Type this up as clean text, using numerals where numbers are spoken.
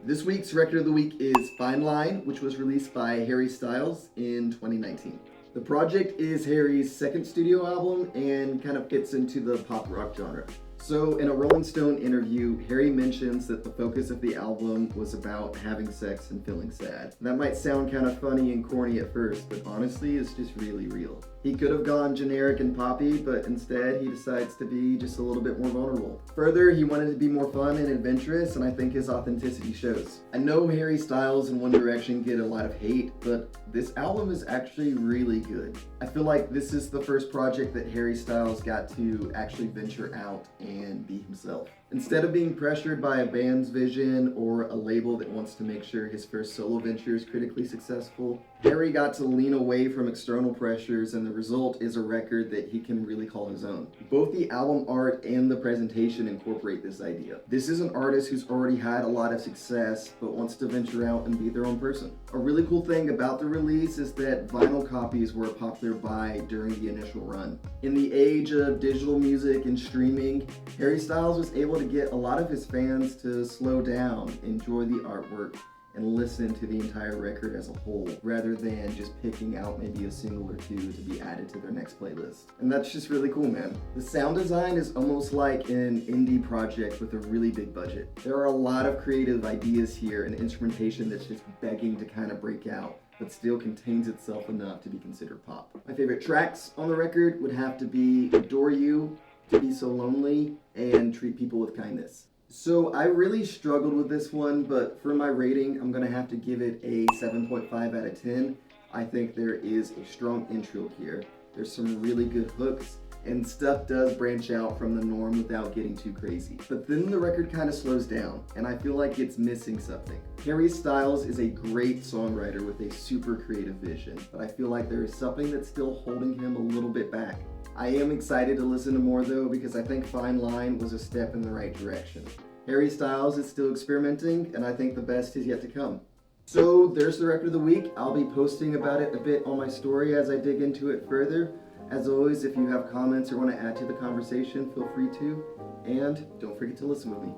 This week's record of the week is Fine Line, which was released by Harry Styles in 2019. The project is Harry's second studio album and kind of fits into the pop rock genre. So in a Rolling Stone interview, Harry mentions that the focus of the album was about having sex and feeling sad. That might sound kind of funny and corny at first, but honestly, it's just really real. He could have gone generic and poppy, but instead he decides to be just a little bit more vulnerable. Further, he wanted to be more fun and adventurous, and I think his authenticity shows. I know Harry Styles and One Direction get a lot of hate, but this album is actually really good. I feel like this is the first project that Harry Styles got to actually venture out and be himself. Instead of being pressured by a band's vision or a label that wants to make sure his first solo venture is critically successful, Harry got to lean away from external pressures, and the result is a record that he can really call his own. Both the album art and the presentation incorporate this idea. This is an artist who's already had a lot of success but wants to venture out and be their own person. A really cool thing about the release is that vinyl copies were a popular buy during the initial run. In the age of digital music and streaming, Harry Styles was able to get a lot of his fans to slow down, enjoy the artwork, and listen to the entire record as a whole, rather than just picking out maybe a single or two to be added to their next playlist. And that's just really cool, man. The sound design is almost like an indie project with a really big budget. There are a lot of creative ideas here and instrumentation that's just begging to kind of break out, but still contains itself enough to be considered pop. My favorite tracks on the record would have to be Adore You, To Be So Lonely, and Treat People With Kindness. So I really struggled with this one, but for my rating, I'm gonna have to give it a 7.5 out of 10. I think there is a strong intro here. There's some really good hooks, and stuff does branch out from the norm without getting too crazy. But then the record kind of slows down, and I feel like it's missing something. Harry Styles is a great songwriter with a super creative vision, but I feel like there is something that's still holding him a little bit back. I am excited to listen to more though, because I think Fine Line was a step in the right direction. Harry Styles is still experimenting, and I think the best is yet to come. So there's the record of the week. I'll be posting about it a bit on my story as I dig into it further. As always, if you have comments or want to add to the conversation, feel free to. And don't forget to listen with me.